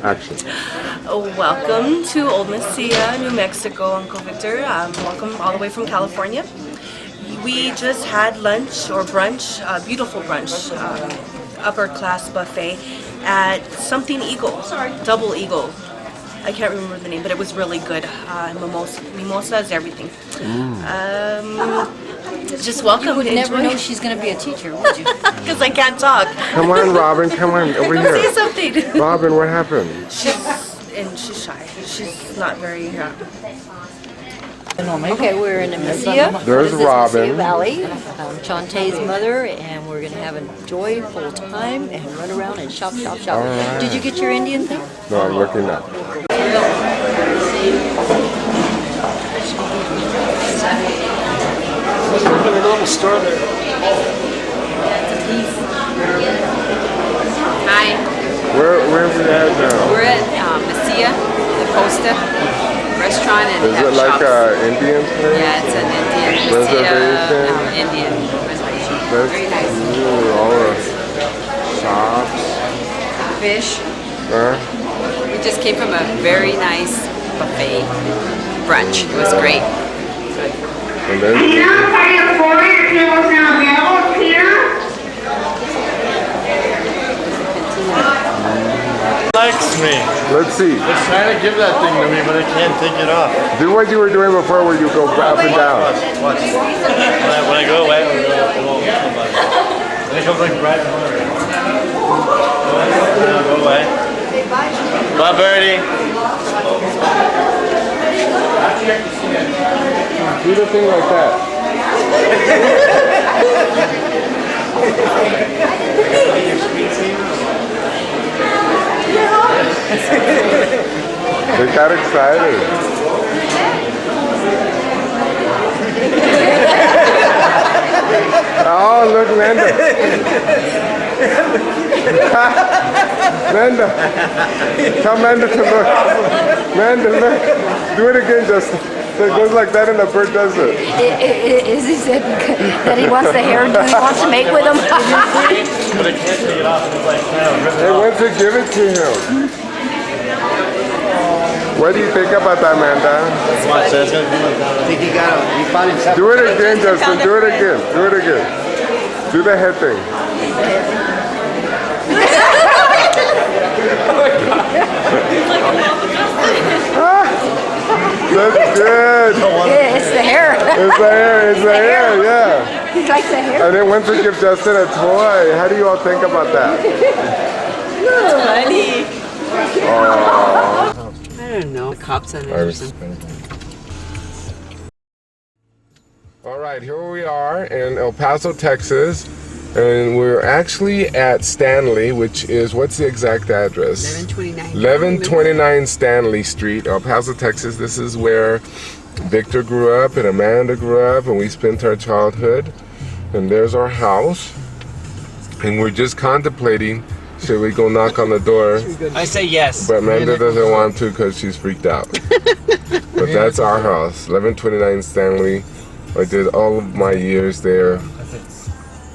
Action. Welcome to Old Mesilla, New Mexico, Uncle Victor. Welcome all the way from California. We just had lunch or brunch, beautiful brunch, upper class buffet at something Eagle, Double Eagle. I can't remember the name, but it was really good. Mimosa is everything. Just welcome. You would never enjoy. know she's going to be a teacher, would you? Because I can't talk. Come on, Robin. Come on, over Say here. something. Robin, what happened? She's shy. She's not very. Okay, we're in Mesilla. There's This is Robin. Mesilla Valley. Shaunta's mother, and we're going to have a joyful time and run around and shop, shop, shop. All right. Did you get your Indian thing? No, I'm looking up. Open a little store there. Hi, Where are we at now? we're at Mesilla, the Costa restaurant and Is have it like shops. Indian place? Yeah, it's an Indian Reservation? Mesilla Indian reservation. That's Very nice. cool. All the shops. Fish. Huh? We just came from a very nice buffet brunch. It was great. And then Likes me. let's see. It's trying to give that thing to me, but I can't take it off. Do what you were doing before where you go up and down. Watch. When I go away, it won't come back. Then it comes like bright and hungry. Go away. Bye, Birdie. Do the thing like that. They got excited. Oh, look, Linda. Linda. Tell Linda to look. Linda, look. Do it again, Justin. So it goes like that and the bird does it. Is he said that he wants the hairdo he wants to make with him? But I can't take it off. It's like trying to rip it They off. went to give it to him. What do you think about that, Amanda? Watch, that's gonna be like that. I think he found himself. Do it again, Justin. Do it again. Do it again. Do the head thing. That's good. It's the hair. It's the hair. It's the hair. Yeah. He likes the hair. And then went to give Justin a toy. How do you all think about that? Funny. Oh. I don't know. The cops on I Henderson. All right, here we are in El Paso, Texas, and we're actually at Stanley, which is, what's the exact address? 1129. 1129 Stanley Street, El Paso, Texas. This is where Victor grew up and Amanda grew up, and we spent our childhood. And there's our house, and we're just contemplating, should we go knock on the door? I say yes. But Amanda doesn't want to because she's freaked out. But that's our house, 1129 Stanley. I did all of my years there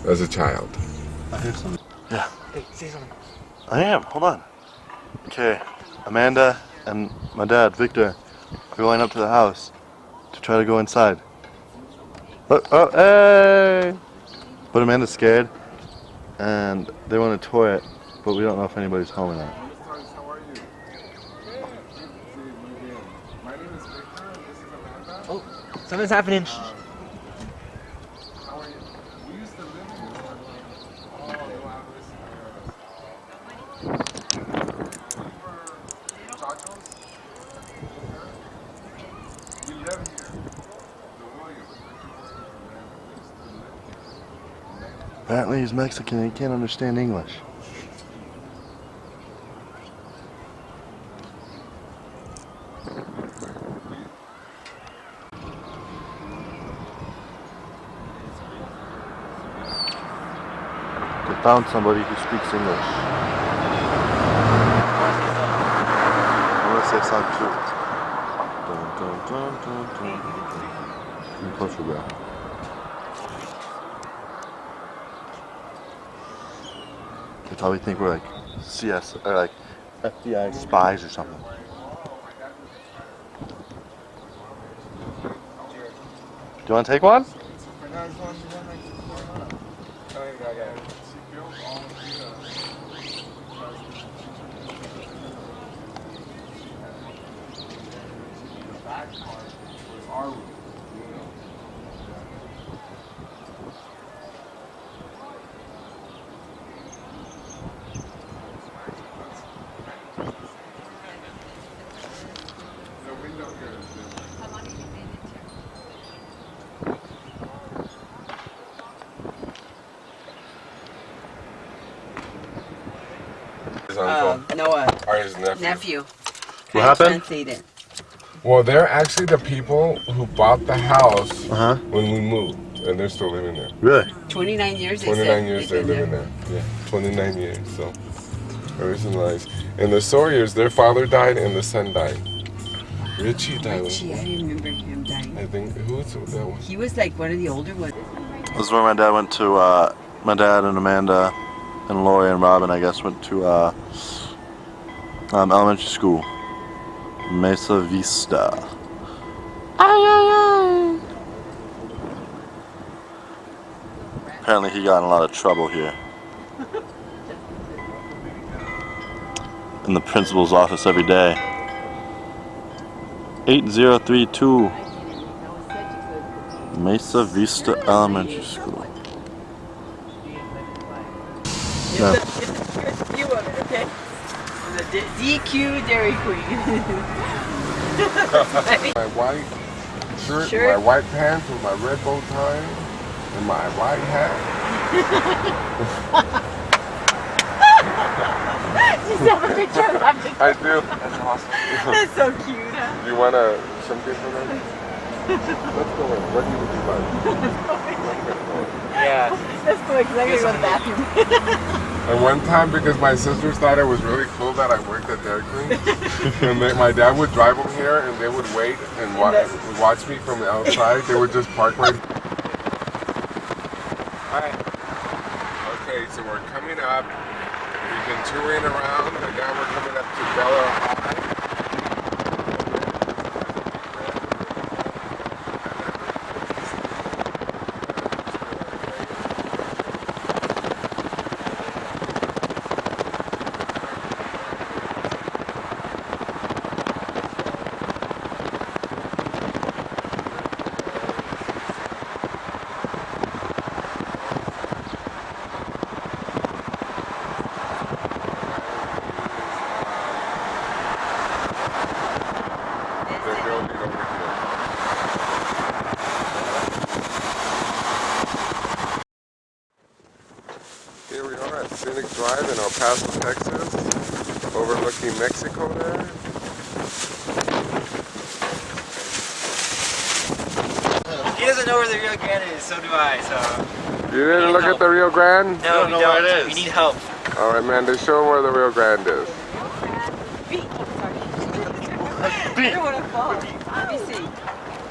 as a child. I hear something. Yeah. Hey, say something. I am. Hold on. Okay. Amanda and my dad, Victor, are going up to the house to try to go inside. Oh, hey! But Amanda's scared, and they want to toy it, but we don't know if anybody's home or not. Oh, something's happening. Apparently he's Mexican and he can't understand English. They found somebody who speaks English. Unless they sound cute. Dun, dun, dun, dun, dun, dun. Come closer, bro. They probably think we're like CS or like FBI spies or something. Do you want to take one? His uncle Noah, or his nephew. nephew. What happened? Translate it. Well, they're actually the people who bought the house Uh-huh. when we moved, and they're still living there. Really? 29 years. 29 years they're living there. Yeah, 29 years. So everything's nice. And the Sawyers, their father died and the son died. Richie died. Richie, I remember him dying. I think who's that one? He was like one of the older ones. This is where my dad went to, my dad and Amanda and Lori and Robin, I guess, went to elementary school. Mesa Vista. Apparently he got in a lot of trouble here. In the principal's office every day. 8032 Mesa Vista Elementary School. No. You of it, okay? The DQ Dairy Queen. My white shirt, my white pants with my red bow tie, and my white hat. Just have a picture of that. I do. That's awesome. That's so cute. Huh? You want something for them? Let's go in. What do you like? Yeah. Let's go because I gotta go to the bathroom. And one time, because my sisters thought it was really cool that I worked at Dairy Queen, and my dad would drive them here, and they would wait and watch me from the outside. They would just park right. Hi. Okay, so we're coming up. We've been touring around, and now we're coming up to Bella High. Here we are at Scenic Drive in El Paso, Texas, overlooking Mexico there. He doesn't know where the Rio Grande is, so do I, so... You didn't look at the Rio Grande? No, we know where it We is. need help. All right, man, they show them where the Rio Grande is. I don't want to fall. Let me see.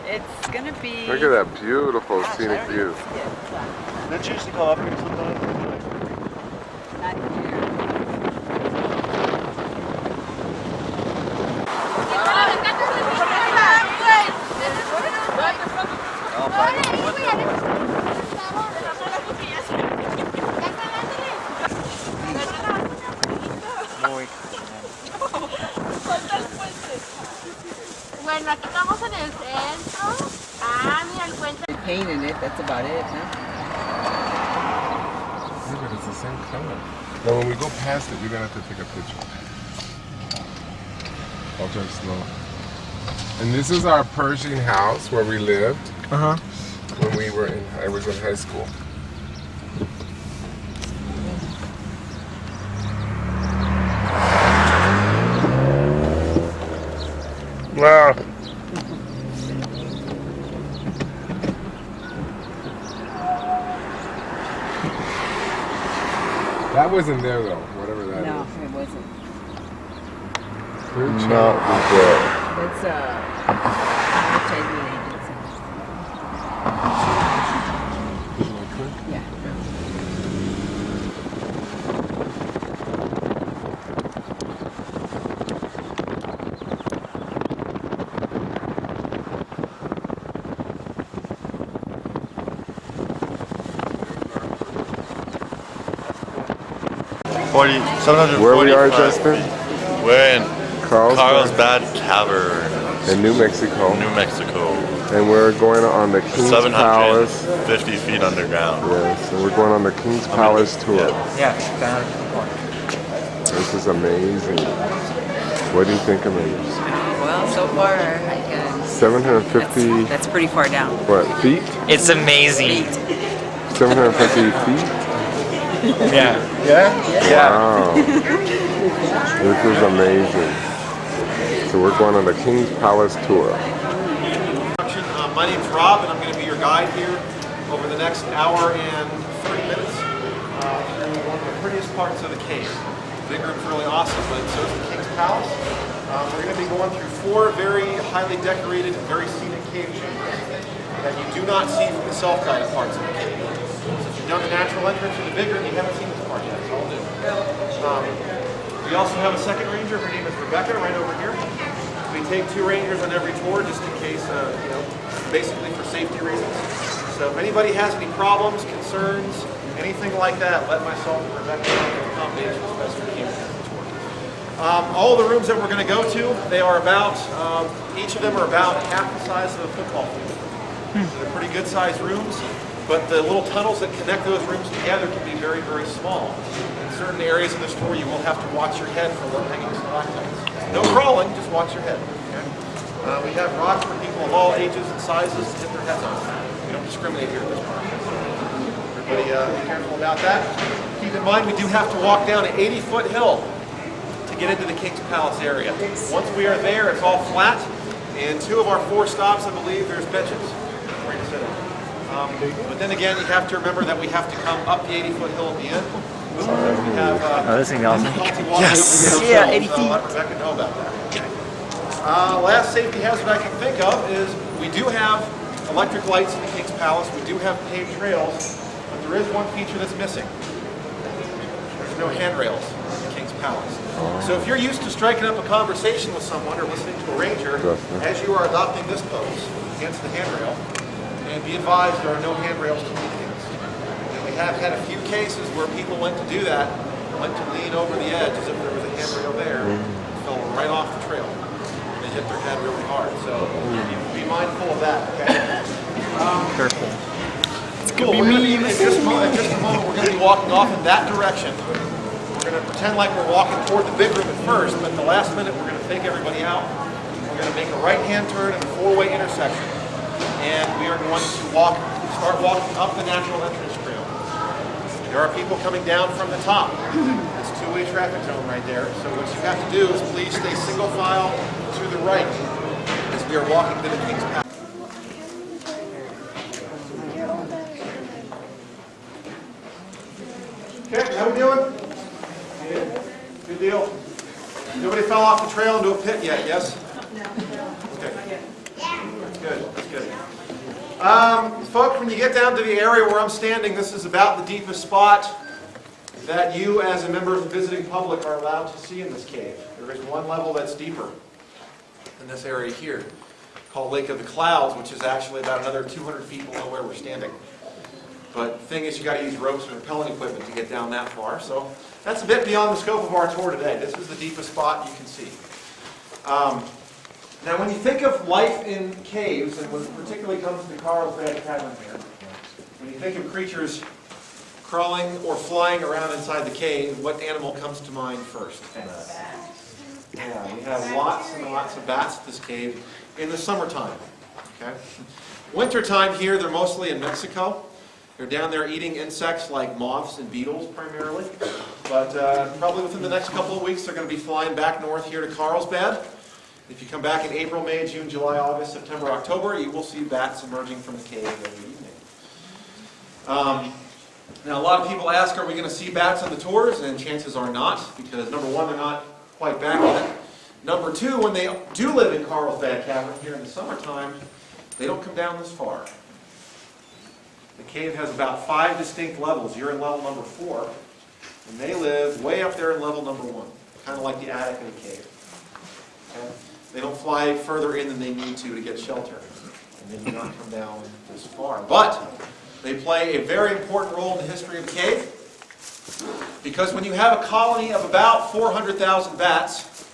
It's gonna be... Look at that beautiful scenic view. Didn't you used to go up here sometimes? Not here. Bueno, aquí estamos en el centro. Ah, mira el puente. Paint in it, that's about it, huh? Look at it, it's the same color. Now when we go past it, we're gonna have to take a picture. I'll try slow. And this is our Pershing house where we lived when I was in high school. Wow. That wasn't there though, whatever that No, is. it wasn't. Good Not job. there. That's advertisement agency. Yeah. 740 Where we are, Justin? We're in Carlsbad Carlsbad Caverns, in New Mexico. New Mexico. And we're going on the King's Palace. 750 feet underground. Yes, and we're going on the King's Palace tour. Yeah. This is amazing. What do you think, Amanda? Well, so far, I guess 750 that's pretty far down. what, feet? It's amazing. 750 feet? Yeah. Yeah? Yeah. Wow. This is amazing. So we're going on the King's Palace tour. My name's Rob, and I'm going to be your guide here over the next hour and 30 minutes through one of the prettiest parts of the cave. The big room's really awesome, but so is the King's Palace. We're going to be going through 4 very highly decorated and very scenic cave chambers that you do not see from the self-guided parts of the cave. So if you've done the natural entrance or the big room, you haven't seen this part yet. It's all new. We also have a second ranger. Her name is Rebecca, right over here. We take 2 rangers on every tour just in case, basically for safety reasons. So if anybody has any problems, concerns, anything like that, let myself and Rebecca accommodate as best we can for the tour. All the rooms that we're going to go to, they are about, each of them are about half the size of a football field. So they're pretty good sized rooms, but the little tunnels that connect those rooms together can be very, very small. In certain areas of this tour, you will have to watch your head for low-hanging stalactites. No crawling, just watch your head. Okay? We have rocks for people of all ages and sizes to hit their heads on. We don't discriminate here at this park. Everybody be careful about that. Keep in mind we do have to walk down an 80-foot hill to get into the King's Palace area. Once we are there, it's all flat, and 2 of our 4 stops, I believe, there's benches where you sit. But then again, you have to remember that we have to come up the 80-foot hill at the end. We have this is gonna be awesome. Yes! Yeah, 80 feet. Let Rebecca know about that. Last safety hazard I can think of is we do have electric lights in the King's Palace. We do have paved trails, but there is one feature that's missing. There's no handrails in the King's Palace. So if you're used to striking up a conversation with someone or listening to a ranger, as you are adopting this pose against the handrail, and be advised there are no handrails to lean against. And we have had a few cases where people went to do that, went to lean over the edge as if there was a handrail there, and fell right off the trail. They hit their head really hard. So be mindful of that, okay? Careful. Cool. We're going to be, in just a moment, we're going to be walking off in that direction. We're going to pretend like we're walking toward the big room at first, but at the last minute we're going to take everybody out. We're going to make a right-hand turn at a 4-way intersection. And we are going to start walking up the natural entrance trail. There are people coming down from the top. It's a 2-way traffic zone right there. So what you have to do is please stay single file to the right as we are walking to the King's Palace. Okay, how we doing? Good deal. Nobody fell off the trail into a pit yet, yes? Okay. That's good, that's good. Folks, when you get down to the area where I'm standing, this is about the deepest spot that you as a member of the visiting public are allowed to see in this cave. There is one level that's deeper in this area here, called Lake of the Clouds, which is actually about another 200 feet below where we're standing. But the thing is, you got to use ropes and rappelling equipment to get down that far. So that's a bit beyond the scope of our tour today. This is the deepest spot you can see. Now, when you think of life in caves, and when it particularly comes to Carlsbad Caverns here, when you think of creatures crawling or flying around inside the cave, what animal comes to mind first? Yeah, we have lots and lots of bats at this cave in the summertime. Okay? Wintertime here, they're mostly in Mexico. They're down there eating insects like moths and beetles primarily. But probably within the next couple of weeks, they're going to be flying back north here to Carlsbad. If you come back in April, May, June, July, August, September, October, you will see bats emerging from the cave every evening. Now, a lot of people ask, are we going to see bats on the tours? And chances are not, because number one, they're not quite back yet. Number two, when they do live in Carlsbad Cavern here in the summertime, they don't come down this far. The cave has about 5 distinct levels. You're in level number 4, and they live way up there in level number 1, kind of like the attic of the cave. Okay? They don't fly further in than they need to get shelter, and they do not come down this far. But they play a very important role in the history of the cave. Because when you have a colony of about 400,000 bats,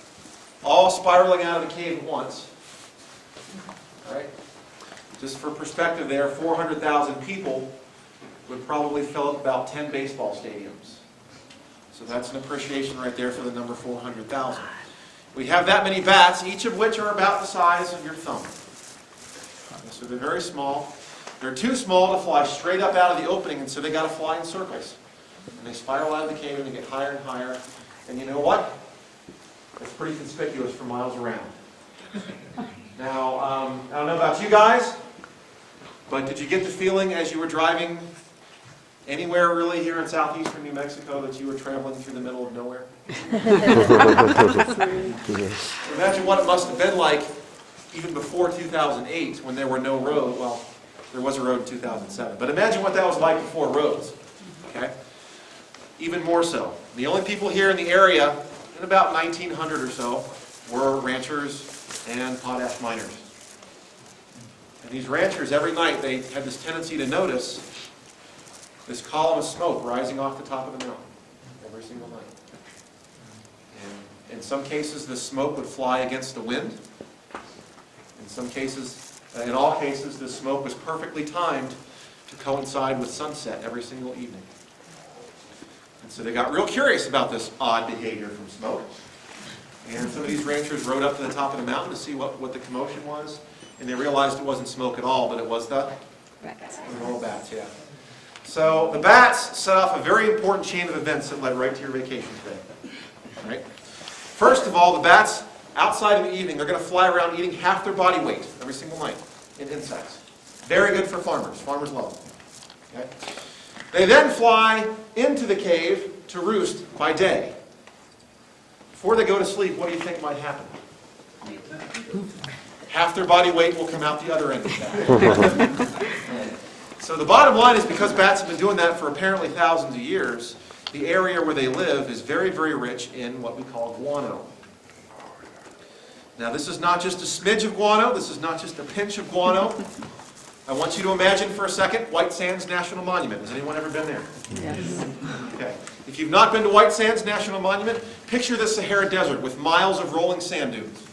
all spiraling out of the cave at once, right? Just for perspective there, 400,000 people would probably fill up about 10 baseball stadiums. So that's an appreciation right there for the number 400,000. We have that many bats, each of which are about the size of your thumb. So they're very small. They're too small to fly straight up out of the opening, and so they got to fly in circles. And they spiral out of the cave and they get higher and higher. And you know what? It's pretty conspicuous for miles around. Now, I don't know about you guys, but did you get the feeling as you were driving anywhere really here in southeastern New Mexico that you were traveling through the middle of nowhere? Imagine what it must have been like even before 2008 when there were no roads. Well, there was a road in 2007. But imagine what that was like before roads. Okay? Even more so. The only people here in the area, in about 1900 or so, were ranchers and potash miners. And these ranchers, every night, they had this tendency to notice this column of smoke rising off the top of the mountain every single night. And in some cases, the smoke would fly against the wind. In some cases, in all cases, the smoke was perfectly timed to coincide with sunset every single evening. And so they got real curious about this odd behavior from smoke. And some of these ranchers rode up to the top of the mountain to see what the commotion was. And they realized it wasn't smoke at all, but it was the normal bats, yeah. So the bats set off a very important chain of events that led right to your vacation today. Right? First of all, the bats, outside in the evening, they're going to fly around eating half their body weight every single night in insects. Very good for farmers. Farmers love them. Okay? They then fly into the cave to roost by day. Before they go to sleep, what do you think might happen? Half their body weight will come out the other end of that. So the bottom line is, because bats have been doing that for apparently thousands of years, the area where they live is very, very rich in what we call guano. Now, this is not just a smidge of guano. This is not just a pinch of guano. I want you to imagine for a second White Sands National Monument. Has anyone ever been there? Yes. Okay. If you've not been to White Sands National Monument, picture the Sahara Desert with miles of rolling sand dunes.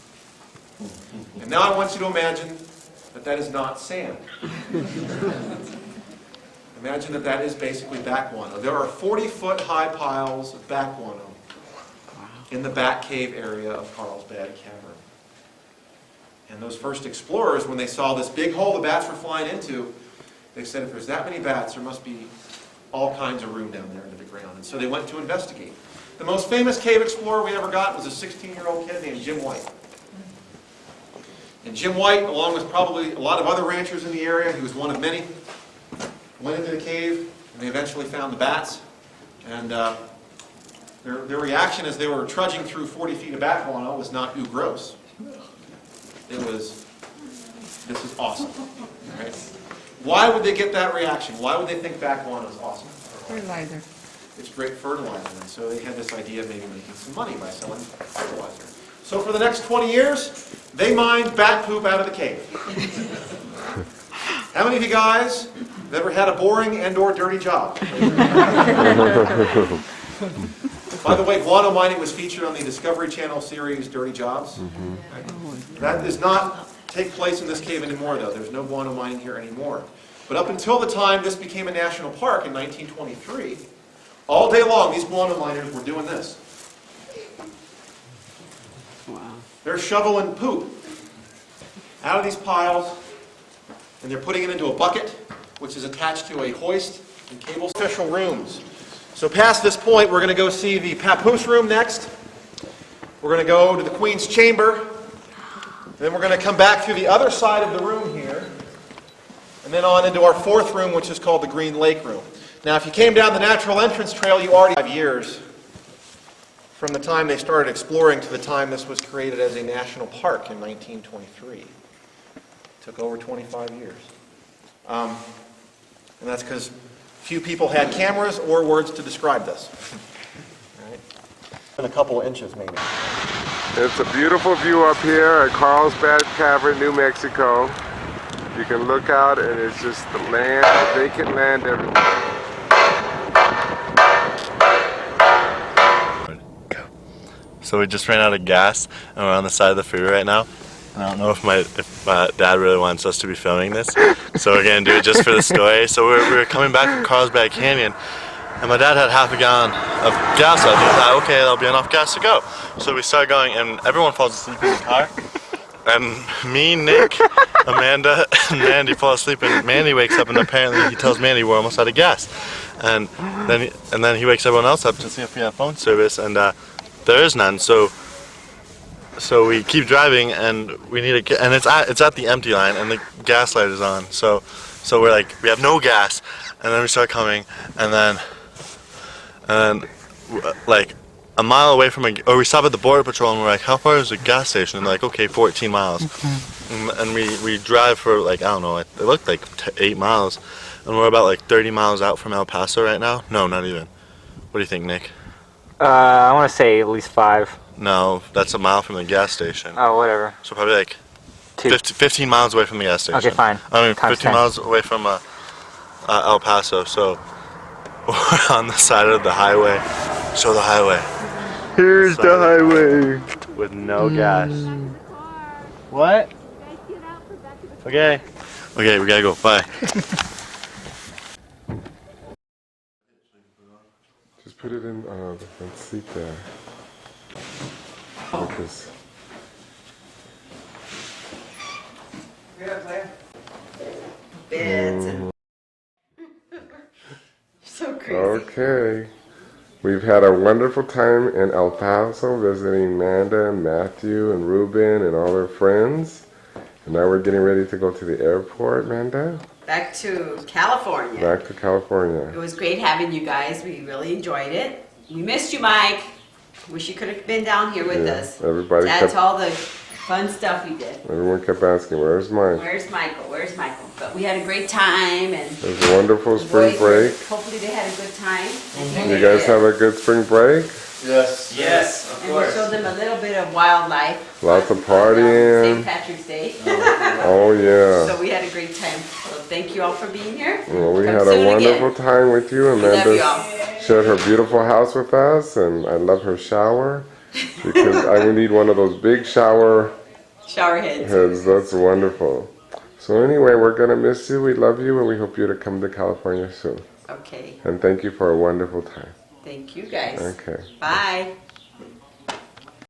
And now I want you to imagine that that is not sand. Imagine that that is basically bat guano. There are 40-foot high piles of bat guano in the bat cave area of Carlsbad Cavern. And those first explorers, when they saw this big hole the bats were flying into, they said, if there's that many bats, there must be all kinds of room down there under the ground. And so they went to investigate. The most famous cave explorer we ever got was a 16-year-old kid named Jim White. And Jim White, along with probably a lot of other ranchers in the area, he was one of many, went into the cave, and they eventually found the bats. And their reaction as they were trudging through 40 feet of bat guano was not, ooh, gross. It was, this is awesome. Right? Why would they get that reaction? Why would they think bat guano is awesome? Fertilizer. It's great fertilizer. And so they had this idea of maybe making some money by selling fertilizer. So for the next 20 years, they mined bat poop out of the cave. How many of you guys have ever had a boring and/or dirty job? By the way, guano mining was featured on the Discovery Channel series Dirty Jobs. That does not take place in this cave anymore, though. There's no guano mining here anymore. But up until the time this became a national park in 1923, all day long these guano miners were doing this. Wow. They're shoveling poop out of these piles, and they're putting it into a bucket, which is attached to a hoist and cable. Special rooms. So past this point, we're going to go see the papoose room next. We're going to go to the Queen's Chamber. Then we're going to come back through the other side of the room here, and then on into our fourth room, which is called the Green Lake Room. Now, if you came down the natural entrance trail, you already have 5 years from the time they started exploring to the time this was created as a national park in 1923. It took over 25 years. And that's because few people had cameras or words to describe this. Right? In a couple of inches, maybe. It's a beautiful view up here at Carlsbad Cavern, New Mexico. You can look out and it's just the land, the vacant land everywhere. So we just ran out of gas, and we're on the side of the freeway right now. And I don't know if my dad really wants us to be filming this, so we're gonna do it just for the story. So we're coming back from Carlsbad Canyon, and my dad had half a gallon of gas left. He thought, okay, that'll be enough gas to go. So we start going, and everyone falls asleep in the car. And me, Nick, Amanda, and Mandy fall asleep, and Mandy wakes up, and apparently he tells Mandy we're almost out of gas. And then he wakes everyone else up to see if we have phone service, and there is none. So we keep driving, and we need to and it's at the empty line, and the gas light is on. So we're like, we have no gas, and then we start coming, and then like a mile away from we stop at the border patrol, and we're like, how far is the gas station? And they're like, okay, 14 miles. And we drive for like, I don't know, it looked like 8 miles, and we're about like 30 miles out from El Paso right now. No, not even. What do you think, Nick? I want to say at least 5. No, that's a mile from the gas station. Oh, whatever. So probably like 2. 15 miles away from the gas station. Okay, fine. I mean, Times 15 10. miles away from El Paso. So we're on the side of the highway. Show the highway. Here's the highway with no gas. What? Okay. Okay, we gotta go. Bye. Just put it in the front seat there. Focus. So crazy. Okay. We've had a wonderful time in El Paso visiting Amanda and Matthew and Ruben and all their friends. And now we're getting ready to go to the airport, Amanda. Back to California. Back to California. It was great having you guys. We really enjoyed it. We missed you, Mike. Wish you could have been down here with us. Everybody That's kept, all the fun stuff we did. everyone kept asking, where's Mike? Where's Michael? Where's Michael? But we had a great time, and It was a wonderful the spring boys break. hopefully they had a good time. You guys have a good spring break? Yes. Yes, of And we showed them a little bit of wildlife. Lots of St. partying. Patrick's Day. Oh yeah. So we had a great time. So thank you all for being here. Well, we Come had soon a wonderful again. time with you. We love you Amanda all. shared her beautiful house with us, and I love her shower because I would need one of those big shower Shower heads. heads. That's wonderful. So anyway, we're gonna miss you. We love you, and we hope you to come to California soon. Okay. And thank you for a wonderful time. Thank you guys. Okay. Bye.